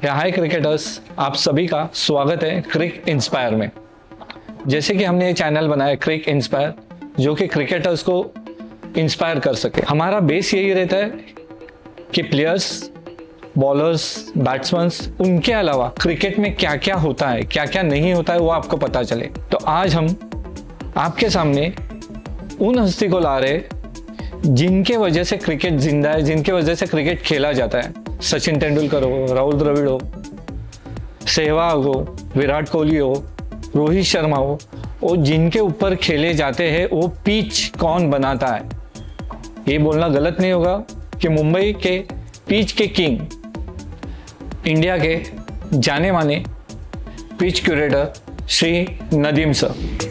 हाय cricketers, आप सभी का स्वागत है क्रिक इंस्पायर में। जैसे कि हमने ये चैनल बनाया क्रिक इंस्पायर, जो कि क्रिकेटर्स को इंस्पायर कर सके। हमारा बेस यही रहता है कि प्लेयर्स, बॉलर्स, बैट्समैन्स, उनके अलावा क्रिकेट में क्या क्या होता है, क्या क्या नहीं होता है, वो आपको पता चले। तो आज हम आपके सामने उन हस्ती को ला रहे जिनके वजह से क्रिकेट जिंदा है, जिनके वजह से क्रिकेट खेला जाता है। सचिन तेंदुलकर हो, राहुल द्रविड़ हो, सहवाग हो, विराट कोहली हो, रोहित शर्मा हो, और जिनके ऊपर खेले जाते हैं वो पिच कौन बनाता है। ये बोलना गलत नहीं होगा कि मुंबई के पिच के किंग, इंडिया के जाने माने pitch curator Shri Nadeem sir.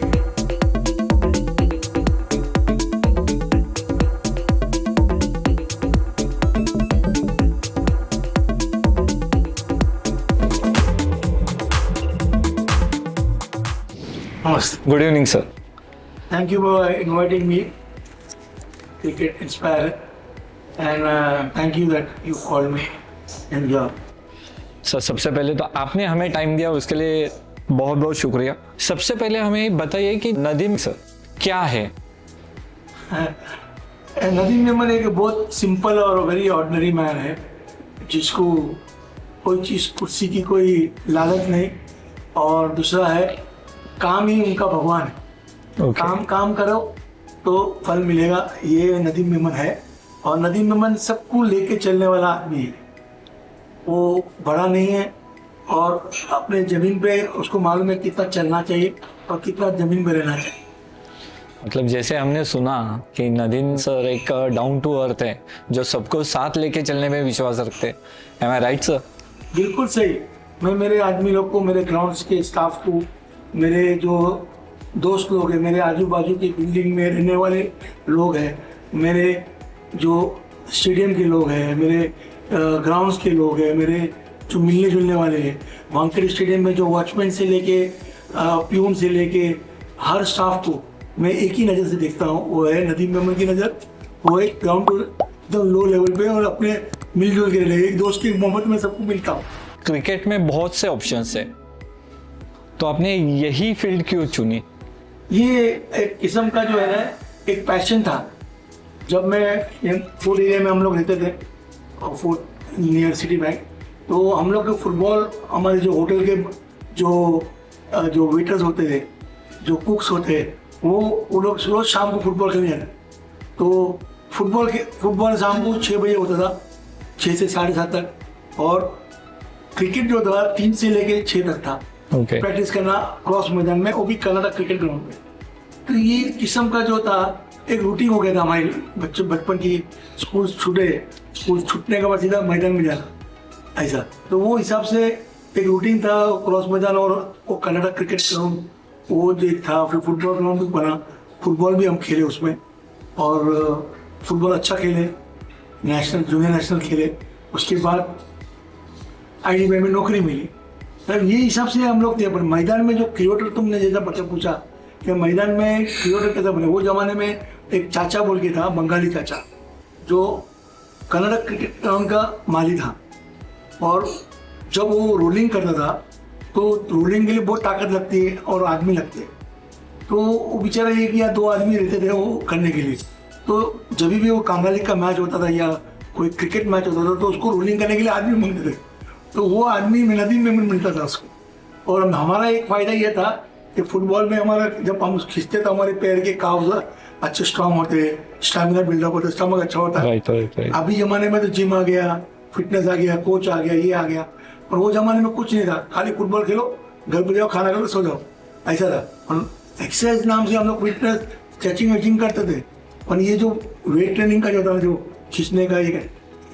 Good evening, sir. Thank you for inviting me, Cricket Inspire, and thank you that you called me. And sir, सबसे पहले तो आपने हमें टाइम दिया, उसके लिए बहुत बहुत शुक्रिया। सबसे पहले हमें बताइए कि नदीम सर क्या है। नदीम मेमन एक बहुत सिंपल और वेरी ऑर्डिनरी मैन है, जिसको कोई चीज़ कुर्सी की कोई लालच नहीं, और दूसरा है काम ही उनका भगवान है। काम करो तो फल मिलेगा। ये नदीम मेमन है, और नदीम मेमन सबको लेके चलने वाला आदमी है। वो बड़ा नहीं है, और अपने ज़मीन पे उसको मालूम है कितना चलना चाहिए और कितना ज़मीन पे रहना चाहिए। मतलब जैसे हमने सुना कि नदीम सर एक डाउन टू अर्थ है, जो सबको साथ लेके चलने में विश्वास रखते हैं। एम आई राइट सर? बिल्कुल सही। मैं मेरे आदमी लोग को, मेरे ग्राउंड्स के स्टाफ को, मेरे जो दोस्त लोग हैं, मेरे आजू बाजू की बिल्डिंग में रहने वाले लोग हैं, मेरे जो स्टेडियम के लोग हैं, मेरे ग्राउंड्स के लोग हैं, मेरे जो मिलने जुलने वाले हैं, वानखेड़े स्टेडियम में जो वॉचमैन से लेके प्यून से लेके हर स्टाफ को मैं एक ही नज़र से देखता हूँ, वो है नदीम मेमन की नज़र। वो एक ग्राउंड टू एकदम लो लेवल पे, और अपने मिलजुल के रहे, एक दोस्त की मोहब्बत में सबको मिलता हूँ। क्रिकेट में बहुत से ऑप्शंस है, तो आपने यही फील्ड क्यों चुनी? ये एक किस्म का जो है ना, एक पैशन था। जब मैं फूड एरिया में हम लोग रहते थे, फूड नियर सिटी बैंक, तो हम लोग के फुटबॉल, हमारे जो होटल के जो वेटर्स होते थे, जो कुक्स होते थे, वो लोग रोज शाम को फुटबॉल खेलने जाते। तो फुटबॉल शाम को 6 बजे होता था, 6 से 7:30 तक, और क्रिकेट जो था 3 से लेके 6 तक था। प्रैक्टिस करना क्रॉस मैदान में, वो भी करना था क्रिकेट ग्राउंड में। तो ये किस्म का जो था एक रूटीन हो गया था हमारे बचपन की। स्कूल छूटने के बाद सीधा मैदान में जाना, ऐसा। तो वो हिसाब से एक रूटीन था, क्रॉस मैदान और वो कनाडा क्रिकेट ग्राउंड, वो जो था। फिर फुटबॉल ग्राउंड भी बना, फुटबॉल भी हम खेले उसमें, और फुटबॉल अच्छा खेले, नेशनल, जूनियर नेशनल खेले। उसके बाद IDBI में नौकरी मिली। तब ये हिसाब से हम लोग थे। पर मैदान में जो क्रिएटर, तुमने जैसा बच्चा पूछा कि मैदान में क्रिएटर कैसे बने, वो ज़माने में एक चाचा बोल के था, बंगाली चाचा, जो कनाडा क्रिकेट ग्राउंड का माली था। और जब वो रोलिंग करता था, तो रोलिंग के लिए बहुत ताकत लगती है और आदमी लगते हैं। तो वो बेचारा 1 या 2 आदमी रहते थे वो करने के लिए। तो जब भी वो कांगाली का मैच होता था या कोई क्रिकेट मैच होता था, तो उसको रोलिंग करने के लिए आदमी मांगते थे। तो वो आदमी नदीम मेमन मिलता था उसको। और हमारा एक फ़ायदा ये था कि फुटबॉल में हमारा जब हम खींचते तो हमारे पैर के काव्स अच्छे स्ट्रांग होते, स्टैमिना बिल्डअप होता, स्टमक अच्छा होता है। right. अभी ज़माने में तो जिम आ गया, फिटनेस आ गया, कोच आ गया, ये आ गया। और वो ज़माने में कुछ नहीं था, खाली फुटबॉल खेलो, घर पर जाओ, खाना खाओ, सो जाओ, ऐसा था। और एक्सरसाइज नाम से हम लोग फिटनेस, स्ट्रेचिंग वेचिंग करते थे। और ये जो वेट ट्रेनिंग का जो था, जो खींचने का, ये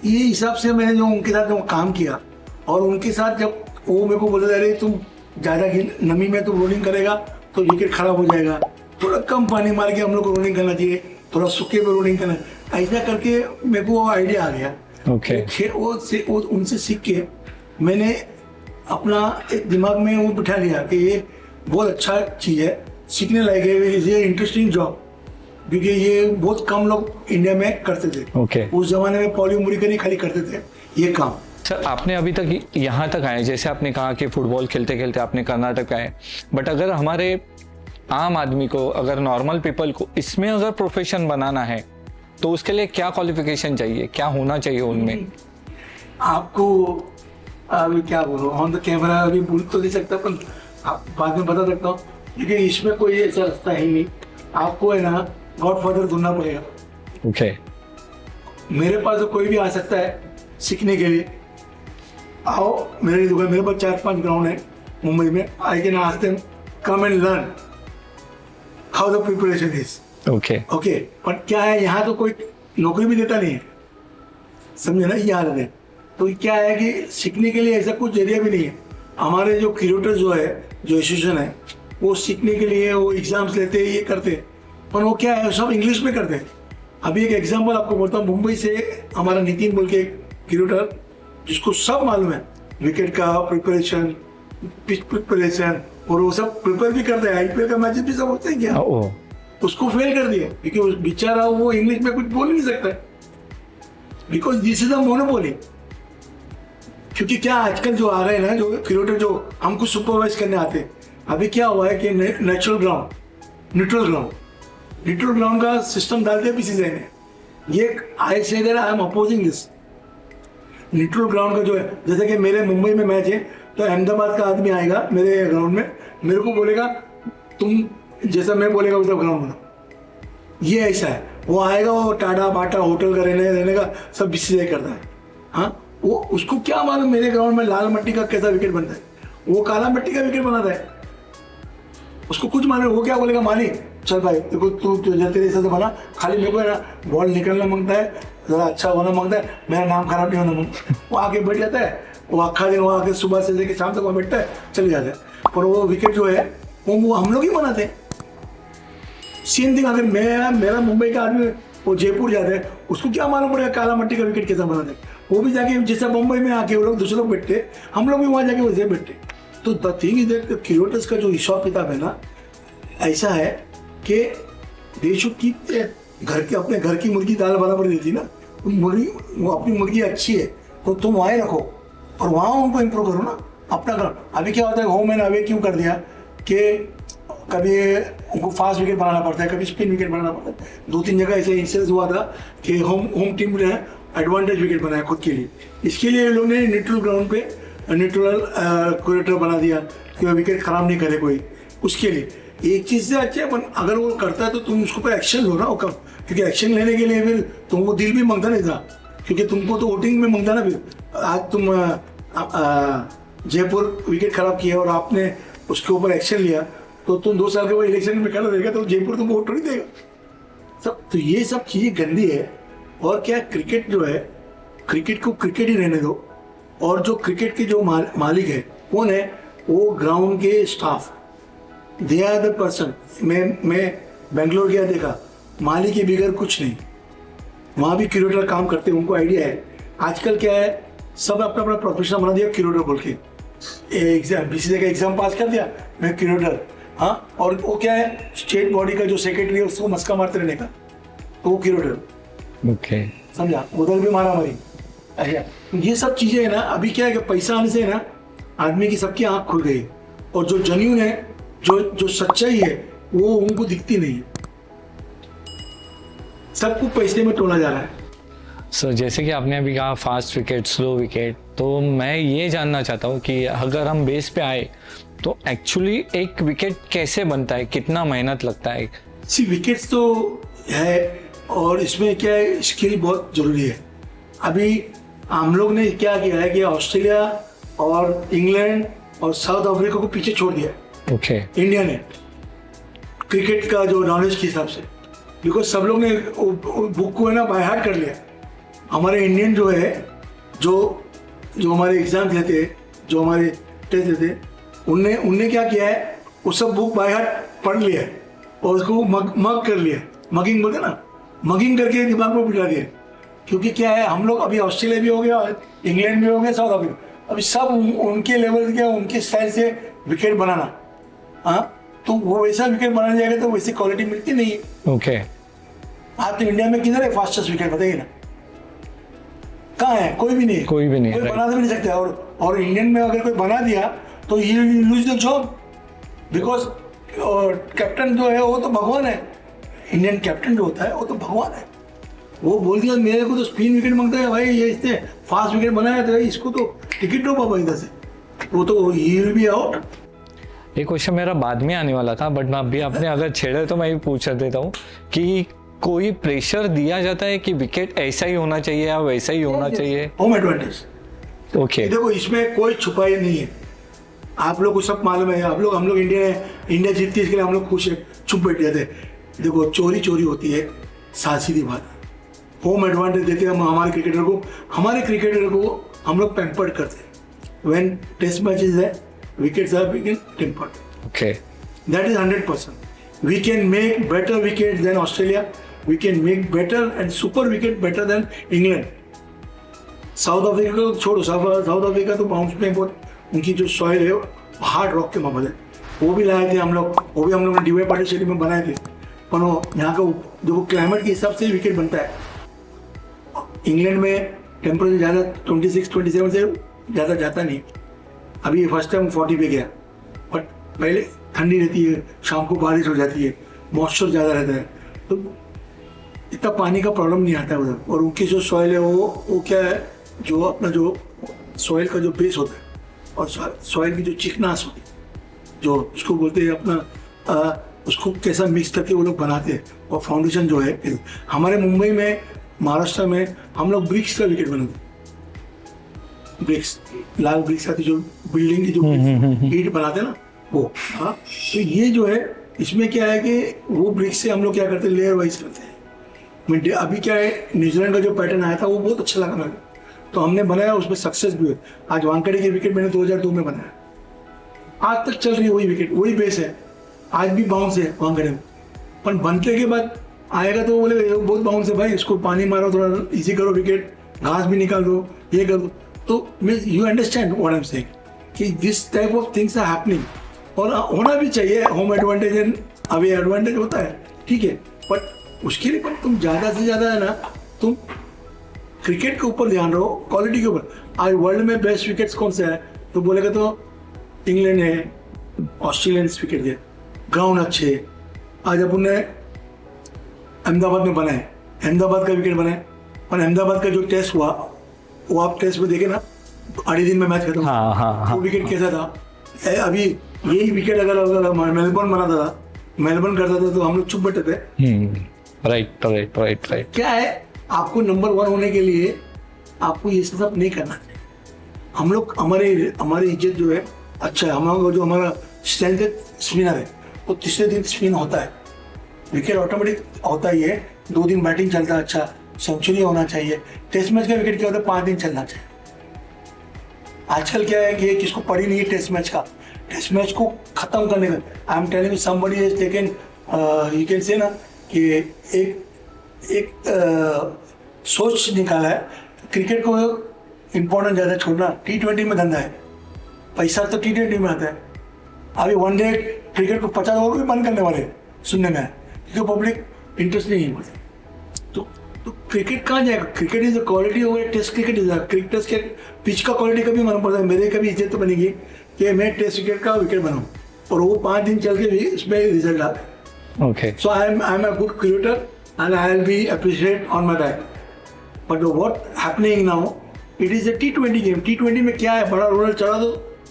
हिसाब से मैंने जो उनके साथ जो काम किया, और उनके साथ जब वो मेरे को बोलते अरे तुम ज़्यादा नमी में तुम रोलिंग करेगा तो विकेट खराब हो जाएगा, थोड़ा कम पानी मार के हम लोग को रोलिंग करना चाहिए, थोड़ा सूखे पे रोलिंग करना, ऐसा करके मेरे को वो आइडिया आ गया। फिर वो उनसे सीख के मैंने अपना एक दिमाग में वो बिठा लिया कि ये बहुत अच्छा चीज़ है, सीखने लायक है, ये इंटरेस्टिंग जॉब। क्योंकि ये बहुत कम लोग इंडिया में करते थे। Okay. उस जमाने में पॉली मुरीकर ही खाली करते थे ये काम। सर आपने अभी तक यहाँ तक आए, जैसे आपने कहा कि फुटबॉल खेलते खेलते आपने कर्नाटक आए, बट अगर हमारे आम आदमी को, अगर नॉर्मल पीपल को इसमें अगर प्रोफेशन बनाना है तो उसके लिए क्या क्वालिफिकेशन चाहिए, क्या होना चाहिए उनमें? आपको अभी क्या बोलूं, ऑन द कैमरा अभी बोल तो नहीं सकता, पर आप बाद में बता सकता हूँ, लेकिन इसमें कोई ऐसा रास्ता है ही नहीं। आपको है ना गॉडफादर ढूंढना पड़ेगा। ओके। मेरे पास तो कोई भी आ सकता है सीखने के लिए। आओ मेरी दुकान, मेरे पास 4-5 ग्राउंड है मुंबई में। I can ask them come and learn how the preparation is. Okay. Okay, पर क्या है, यहाँ तो कोई नौकरी भी देता नहीं है, समझे ना, ये हालत है। तो क्या है कि सीखने के लिए ऐसा कुछ जरिया भी नहीं है। हमारे जो क्रिएटर जो है, जो एसोसिएशन है, वो सीखने के लिए वो एग्जाम्स लेते हैं, ये करते हैं, पर वो क्या है, सब इंग्लिश में करते हैं। अभी एक एग्जाम्पल आपको बोलता हूँ, मुंबई से हमारा नितिन बोल के एक क्रिएटर, जिसको सब मालूम है विकेट का प्रिपरेशन, पिच प्रिपरेशन, और वो सब प्रिपेयर भी करते हैं, IPL का मैचेस भी सब होते हैं क्या, उसको फेल कर दिया क्योंकि उस बेचारा वो इंग्लिश में कुछ बोल नहीं सकता है, because this is a monopoly. क्योंकि क्या आजकल जो आ रहे हैं ना, जो क्रिएटर जो हमको सुपरवाइज करने आते हैं, अभी क्या हुआ है कि न्यूट्रल ग्राउंड का सिस्टम डाल दिया PCCI ने। ये I say that I am opposing this neutral ground का जो है। जैसे कि मेरे मुंबई में मैच है तो अहमदाबाद का आदमी आएगा मेरे ग्राउंड में, मेरे को बोलेगा तुम जैसा मैं बोलेगा वैसा ग्राउंड बनाओ। ये ऐसा है, वो आएगा, वो टाटा बाटा होटल का रहने का सब BCCI करता है। हाँ, वो उसको क्या मालूम मेरे ग्राउंड में लाल मिट्टी का कैसा विकेट बनता है, वो काला मिट्टी का विकेट बनाता है, उसको कुछ मालूम। वो क्या बोलेगा, मालिक चल भाई देखो तू तेरे हिसाब से बना, खाली मेरे को है ना बॉल निकलना मांगता है, जरा अच्छा होना मांगता है, मेरा नाम खराब नहीं होना मांगता। वो आके बैठ जाता है, वो आखा दिन वो आके सुबह से लेकर शाम तक वहाँ बैठता है, चले जाता है। पर वो विकेट जो है वो हम लोग ही बनाते हैं। सेम थिंग, अगर मेरा मुंबई का आदमी वो जयपुर जाता है, उसको क्या मालूम पड़ेगा काला मिट्टी का विकेट कैसा बनाते हैं। वो भी जाके जैसे मुंबई में आके वो लोग दूसरे लोग बैठते, हम लोग भी वहाँ जाके वैसे बैठते। तो the thing is that creators का जो हिसाब किताब है ना, ऐसा है कि दे शुड कीप अपने घर की मुर्गी दाल बराबर देती ना, मुर्गी वो अपनी मुर्गी अच्छी है तो तुम वहाँ रखो और वहाँ उनको इम्प्रूव करो ना अपना घर। अभी क्या होता है, होम एंड अवे क्यों कर दिया कि कभी उनको फास्ट विकेट बनाना पड़ता है, कभी स्पिन विकेट बनाना पड़ता है। 2-3 जगह ऐसे इंसिडेंस हुआ था कि होम टीम ने एडवांटेज विकेट बनाया खुद के लिए। इसके लिए लोग ने न्यूट्रल ग्राउंड पे न्यूट्रल क्रिएटर बना दिया कि विकेट खराब नहीं करे कोई। उसके लिए एक चीज़ से अच्छा है, पर अगर वो करता है तो तुम उसको पर एक्शन लो ना, वो कब, क्योंकि एक्शन लेने के लिए फिर तुमको दिल भी मांगता नहीं था, क्योंकि तुमको तो वोटिंग में मांगता ना। फिर आज तुम जयपुर विकेट खराब किया और आपने उसके ऊपर एक्शन लिया, तो तुम 2 साल के बाद इलेक्शन में खड़ा रहेगा तो जयपुर तुमको वोट नहीं देगा सब। तो ये सब चीज़ें गंदी है। और क्या, क्रिकेट जो है, क्रिकेट को क्रिकेट ही रहने दो। और जो क्रिकेट के जो मालिक है कौन है, वो ग्राउंड के staff, they are the person. मैं बेंगलोर गया, देखा मालिक के बगैर कुछ नहीं, वहाँ भी क्रिएटर काम करते हैं, उनको आइडिया है। आजकल क्या है, सब अपना अपना प्रोफेशन बना दिया क्रिएटर बोल के। एग्जाम BCCI का एग्जाम पास कर दिया, मैं क्रिएटर। हाँ, और वो क्या है, स्टेट बॉडी का जो सेक्रेटरी है उसको मस्का मारते रहने का, तो वो क्रिएटर। ओके, समझा, उधर भी मारा मारी। अच्छा, ये सब चीज़ें है ना, अभी क्या है कि पैसा आने से है ना आदमी की सबकी आँख खुल गई, और जो जेन्युइन है, जो सच्चाई है, वो उनको दिखती नहीं है। सबको पैसे में तोड़ा जा रहा है। सर जैसे कि आपने अभी कहा फास्ट विकेट, स्लो विकेट, तो मैं ये जानना चाहता हूँ कि अगर हम बेस पे आए तो एक्चुअली एक विकेट कैसे बनता है, कितना मेहनत लगता है? विकेट्स तो है, और इसमें क्या है, स्किल बहुत जरूरी है। अभी हम लोग ने क्या किया है कि ऑस्ट्रेलिया और इंग्लैंड और साउथ अफ्रीका को पीछे छोड़ दिया है। ओके। इंडिया ने क्रिकेट का जो नॉलेज के हिसाब से, बिकॉज सब लोग ने बुक को है ना बाय हार्ट कर लिया। हमारे इंडियन जो है, जो हमारे एग्जाम लेते हैं, जो हमारे टेस्ट लेते हैं, उनने क्या किया है, वो सब बुक बाय हार्ट पढ़ लिया है और उसको मग कर लिया, मगिंग बोलते ना, मगिंग करके दिमाग में बिठा दिया। क्योंकि क्या है, हम लोग अभी ऑस्ट्रेलिया भी हो गया, इंग्लैंड भी हो गया, साउथ अफ्रीका, अभी सब उनके लेवल के, उनके स्टाइल से विकेट बनाना। हाँ, तो वो वैसा विकेट बनाने जाएगा तो वैसी क्वालिटी मिलती नहीं है। ओके। आप तो इंडिया में किधर है फास्टेस्ट विकेट, बताइए ना। कहाँ है? कोई भी नहीं है। कोई भी नहीं है, कोई right. बना भी नहीं सकता। और इंडियन में अगर कोई बना दिया तो ही lose the job, because captain जो है वो तो भगवान है। इंडियन कैप्टन जो होता है वो तो भगवान है। वो बोल दिया मेरे को तो स्पिन विकेट मांगता है भाई, ये इसने फास्ट विकेट बनाया तो इसको तो टिकट दो बाबा इधर से, वो तो ही विल बी आउट। ये क्वेश्चन मेरा बाद में आने वाला था, बट मैं अभी आपने अगर छेड़े तो मैं भी पूछ देता हूँ कि कोई प्रेशर दिया जाता है कि विकेट ऐसा ही होना चाहिए या वैसा ही होना चाहिए? Home advantage. ओके, देखो इसमें कोई छुपाई नहीं है, आप लोग को सब मालूम है। हम लोग इंडिया जीतती है इसके लिए हम लोग खुश है, चुप बैठ जाते हैं। देखो चोरी होती है, सीधी बात। होम एडवांटेज देते हैं हम हमारे क्रिकेटर को हम लोग पैम्पर्ड करते हैं। व्हेन टेस्ट मैचेस है, wickets are been tampered. Okay, that is 100%। We can make better wicket than Australia, we can make better and super wicket better than England. South Africa को छोड़ो, south Africa तो bounce में बहुत, उनकी जो soil है hard rock के मामले, वो भी लाए थे हम लोग, वो भी हम लोग ने डीवाई पाटिल स्टेडियम में बनाए थे। पर वो यहाँ का देखो क्लाइमेट के हिसाब से विकेट बनता है। इंग्लैंड में टेम्परेचर ज़्यादा 26-27 से ज़्यादा जाता नहीं। अभी फर्स्ट टाइम 40 पे गया, बट पहले ठंडी रहती है, शाम को बारिश हो जाती है, मॉइस्चर ज़्यादा रहता है, तो इतना पानी का प्रॉब्लम नहीं आता है उधर। और उनकी जो सॉइल है वो क्या है, जो अपना जो सॉइल का जो बेस होता है और सॉइल की जो चिकनास होती है, जो उसको बोलते हैं अपना उसको कैसा मिक्स करके वो लोग बनाते हैं। और फाउंडेशन जो है, हमारे मुंबई में, महाराष्ट्र में हम लोग ब्रिक्स का विकेट बनाते, ब्रिक्स, लाल ब्रिक्स आती जो बिल्डिंग की जो ईंट बनाते हैं ना वो। हाँ, तो ये जो है इसमें क्या है कि वो ब्रिक्स से हम लोग क्या करते हैं, लेयर वाइज करते हैं। अभी क्या है, न्यूजीलैंड का जो पैटर्न आया था वो बहुत अच्छा लगा मेरे, तो हमने बनाया, उसमें सक्सेस भी हुई। आज वानखेड़े की विकेट मैंने 2002 में बनाया, आज तक चल रही है वही विकेट, वही बेस है, आज भी बाउंस है वानखेड़े में। पर बनते के बाद आएगा तो बोले बहुत बाउंस है भाई, इसको पानी मारो, थोड़ा इजी करो विकेट, घास भी निकाल दो, ये कर दो। तो means you understand what I am saying कि this type of things are happening, और होना भी चाहिए। Home advantage and away advantage होता है, ठीक है, बट उसके लिए पर तुम ज़्यादा से ज़्यादा है ना, तुम क्रिकेट के ऊपर ध्यान रहो, क्वालिटी के ऊपर। आज वर्ल्ड में बेस्ट विकेट्स कौन से है तो बोलेगा तो इंग्लैंड है, ऑस्ट्रेलियन विकेट है, ग्राउंड अच्छे। आज अपन ने अहमदाबाद में बनाए, अहमदाबाद का विकेट बनाए, और अहमदाबाद का जो टेस्ट हुआ वो आप टेस्ट में देखे ना, 8 दिन में मैच खत्म। हाँ। वो विकेट कैसा था? अभी यही विकेट अगर मेलबर्न बनाता था, मेलबर्न करता था, तो हम लोग चुप बैठे थे। राइट। क्या है, आपको नंबर 1 होने के लिए आपको ये सब नहीं करना चाहिए। हम लोग हमारी इज्जत जो है अच्छा है, हमारा स्ट्रेंथ है स्पिनर है, तो तीसरे दिन स्पिन होता है, विकेट ऑटोमेटिक होता ही है। 2 दिन बैटिंग चलता है, अच्छा सेंचुरी होना चाहिए। टेस्ट मैच का विकेट क्या होता है, 5 दिन चलना चाहिए। आजकल क्या है कि किसको पड़ी नहीं है टेस्ट मैच का, टेस्ट मैच को खत्म करने का। I am telling somebody has taken, you can say ना कि एक सोच निकाला है, क्रिकेट को इम्पोर्टेंट ज़्यादा छोड़ना, T20 में धंधा है, पैसा तो T20 में आता है। अभी वनडे क्रिकेट को 50 ओवर भी बंद करने वाले सुनने में है, क्योंकि पब्लिक इंटरेस्ट नहीं है। तो क्रिकेट कहाँ जाएगा? क्रिकेट इज द क्वालिटी हो गया, test cricket is cricket. Test के पिच का क्वालिटी कभी मालूम पड़ता है, मेरे कभी इज्जत तो बनेगी कि मैं टेस्ट क्रिकेट का विकेट बनाऊँ, और वो 5 दिन चल के भी इसमें रिजल्ट आता है। Okay, so I am a good cricketer and I will be appreciated on my back. But what happening now, it is a T20 game. T20 में क्या है, बड़ा रोलर चढ़ा दो,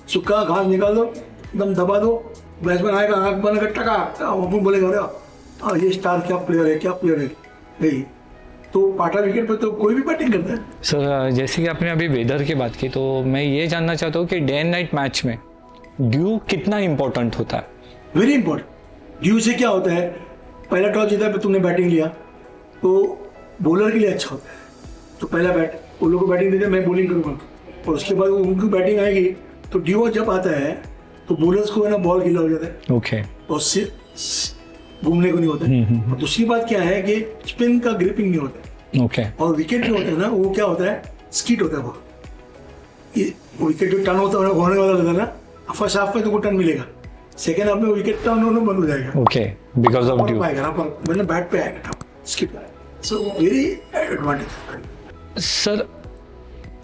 सूखा घास निकाल दो, एकदम दबा दो, बैट्समैन आएगा, आँख बंद कर टका, अपन बोलेगा अरे ये स्टार क्या प्लेयर है नहीं। तो पाटा विकेट पर तो कोई भी बैटिंग करता है। सर जैसे कि आपने अभी वेदर की बात की, तो मैं ये जानना चाहता हूँ कि डे एंड नाइट मैच में ड्यू कितना इम्पोर्टेंट होता है? Very important. ड्यू से क्या होता है, पहला टॉस जीता है, तुमने बैटिंग लिया तो बॉलर के लिए अच्छा होता है, तो पहला बैट उन लोगों को बैटिंग देते, मैं बॉलिंग करूँगा, और उसके बाद उनकी बैटिंग आएगी, तो ड्यू जब आता है तो बॉलर्स को है ना बॉल गीला हो जाता है, ओके, और घूमने को नहीं होता है। और दूसरी बात क्या है कि स्पिन का ग्रिपिंग नहीं होता है, ओके, और विकेट जो होता है ना वो क्या होता है, स्किट होता है। वो विकेट जो टर्न होता है होने वाला रहता है ना, फर्स्ट हाफ में तो टर्न मिलेगा, सेकेंड हाफ में विकेट टर्न होना बंद हो जाएगा, ओके, बिकॉज ऑफ ड्यू आएगा ना, बैट पे आएगा, skip. So very advantage. Sir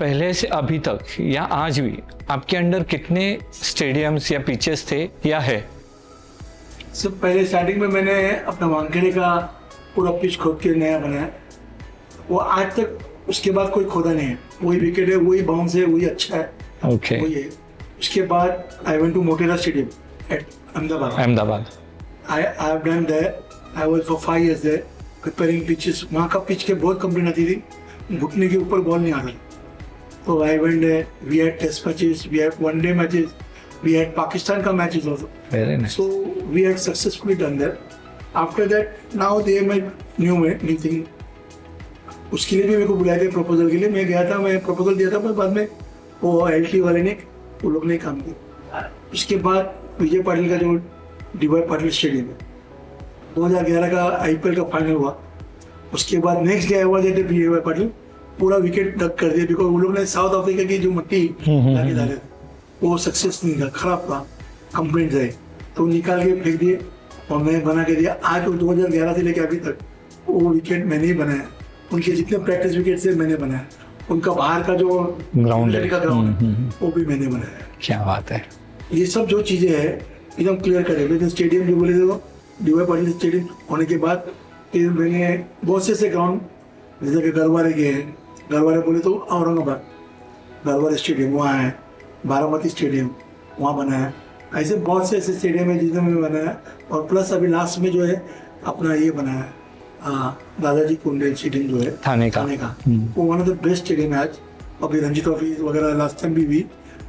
पहले से अभी तक या आज भी आपके अंडर कितने स्टेडियम्स या पिचेस थे या है? सब पहले स्टार्टिंग में मैंने अपना वानखेड़े का पूरा पिच खोद के नया बनाया, वो आज तक उसके बाद कोई खोदा नहीं है, वही विकेट है, वही बाउंस है, वही अच्छा है, ओके। वही है। उसके बाद I went to Motera stadium at Ahmedabad. I have done there. I was for 5 years there preparing pitches. वहाँ का पिच के बहुत कंप्लेंट आती थी, घुटने के ऊपर बॉल नहीं आता। तो I went there. We had test matches, we had one day matches, we had Pakistan का matches also. Very nice. So we had successfully done that. After that, now they made new thing. उसके लिए भी मेरे को बुलाया गया proposal के लिए, मैं गया था, मैं प्रपोजल दिया था, पर बाद में वो LT वाले ने, वो लोग ने काम किया। उसके बाद विजय पाटिल का जो DY पाटिल स्टेडियम है, 2011 का IPL का फाइनल हुआ। उसके बाद नेक्स्ट डे हुआ जैसे DY पाटिल पूरा विकेट डक कर दिया, बिकॉज वो लोग ने साउथ अफ्रीका की जो मिट्टी लाके डाले वो सक्सेस नहीं था, खराब था, कंप्लेंट्स आए, तो निकाल के फेंक दिए और मैं बना के दिया। आज 2011 से लेकर अभी तक वो विकेट मैंने ही बनाया, उनके जितने प्रैक्टिस विकेट से मैंने बनाया, उनका बाहर का जो ग्राउंड है वो भी मैंने बनाया। क्या बात है। ये सब जो चीज़ें हैं एकदम क्लियर करे। लेकिन स्टेडियम जो बोले थे वो DY पाटिल स्टेडियम होने के बाद फिर मैंने बहुत से ग्राउंड जैसे कि गरवारे गए हैं, गरवारे बोले तो औरंगाबाद गरवारे स्टेडियम वहाँ है, बारामती स्टेडियम वहाँ बनाया, ऐसे बहुत से ऐसे स्टेडियम है जिसमें मैंने बनाया। और प्लस अभी लास्ट में जो है अपना ये बनाया दादाजी कुंडे स्टेडियम जो है थाने का वो one of the best stadium है आज। अभी रणजी ट्रॉफी वगैरह लास्ट टाइम भी हुई,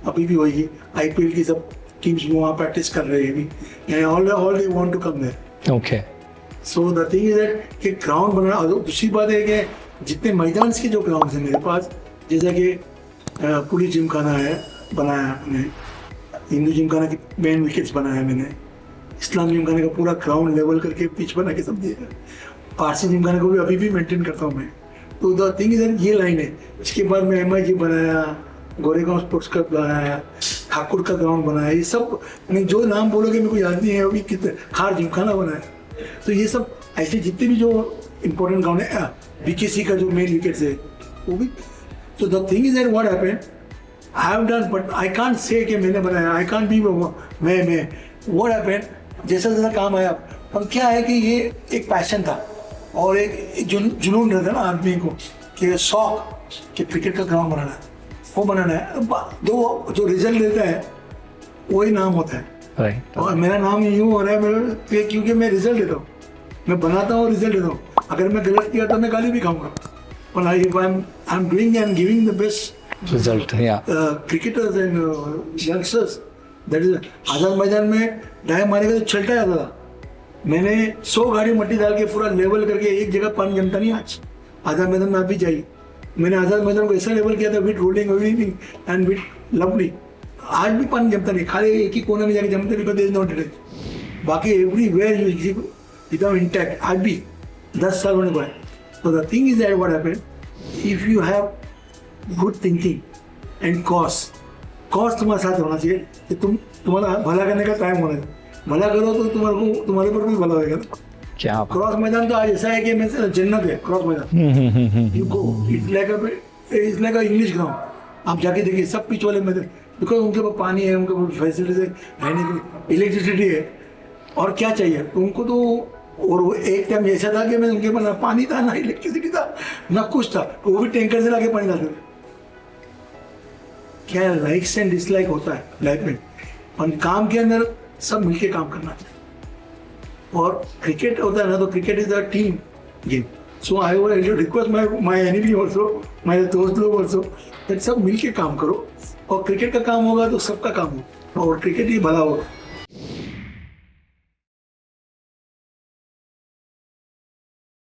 अभी भी होगी। IPL की सब टीम्स वहाँ प्रैक्टिस कर रहे हैं अभी, all they want to come there. Okay. So the thing is that कि ग्राउंड बनाना, और दूसरी बात है कि जितने मैदान के जो ग्राउंड हैं मेरे पास, जैसे कि पुलिस जिमखाना है बनाया हमने, हिंदू जिमखाना की मेन विकेट्स बनाया मैंने, इस्लाम जिमखाने का पूरा ग्राउंड लेवल करके पिच बना के सब दिया, पारसी जिमखाने को भी अभी भी मेंटेन करता हूँ मैं। तो द थिंग इज दैट ये लाइन है। इसके बाद मैं MIG बनाया, गोरेगांव स्पोर्ट्स क्लब बनाया, ठाकुर का ग्राउंड बनाया, ये सब जो नाम बोलोगे मेरे को याद नहीं है अभी, कितने खार जिमखाना बनाया। तो ये सब ऐसे जितने भी जो इम्पोर्टेंट ग्राउंड है, BKC का जो मेन विकेट्स है वो भी। तो the thing is that what happened, I have done but I can't say कि मैंने बनाया, आई कांट बी मैं व्हाट हैपेंड, जैसा जैसा काम आया। और क्या है कि ये एक पैशन था और एक जुनून रहता है ना आदमी को, कि शौक कि क्रिकेट का ग्राउंड बनाना है, वो बनाना है, जो रिजल्ट देता है वही नाम होता है। राइट। और मेरा नाम यूँ हो रहा है मेरा क्योंकि मैं रिजल्ट देता हूँ, मैं बनाता हूँ रिजल्ट देता हूँ। अगर मैं गलत किया तो मैं गाली भी खाऊंगा, पर I am doing and giving the best result cricketers and youngsters. That is Azad Maidan में डाय मारेगा तो छलटा जाता था, मैंने 100 गाड़ी मट्टी डाल के पूरा लेवल करके एक जगह पानी जमता नहीं। आज आज़ाद मैदान में आप भी जाइए, मैंने आज़ाद मैदान को ऐसा लेवल किया था with rolling everything and with lovely, आज भी पानी जमता नहीं, खाली एक ही कोने में जाके जमते because there is no drainage, बाकी एवरीवेयर यू एकदम इंटैक्ट। आज भी 10 साल होने को है। तो the thing is that what happened, if you have good thinking and cause तुम्हारे साथ होना चाहिए कि तुम्हारा भला करने का टाइम होना चाहिए। भला करो तो तुम्हारे पर भी भला होगा। क्या क्रॉस मैदान तो आज ऐसा है कि मैं जन्नत है क्रॉस मैदान। You go it's like a English ground, आप जाके देखिए सब पिच वाले मैदान, बिकॉज उनके पास पानी है, उनके पास फैसिलिटीज है, रहने की इलेक्ट्रिसिटी है, और क्या चाहिए उनको। तो और वो एक टाइम ऐसा था कि मैं उनके पास ना पानी था ना इलेक्ट्रिसिटी था ना कुछ था, तो वो भी टैंकर से लाके पानी डालते थे। क्या लाइक्स एंड डिसलाइक होता है लाइफ में, और काम के अंदर सब मिलके काम करना चाहिए। और क्रिकेट होता है ना, तो cricket is a team game. So I would request my enemy also, मेरे दोस्त लोग ऑल्सो, सब मिलके काम करो, और क्रिकेट का काम होगा तो सबका काम हो, और क्रिकेट ही भला होगा।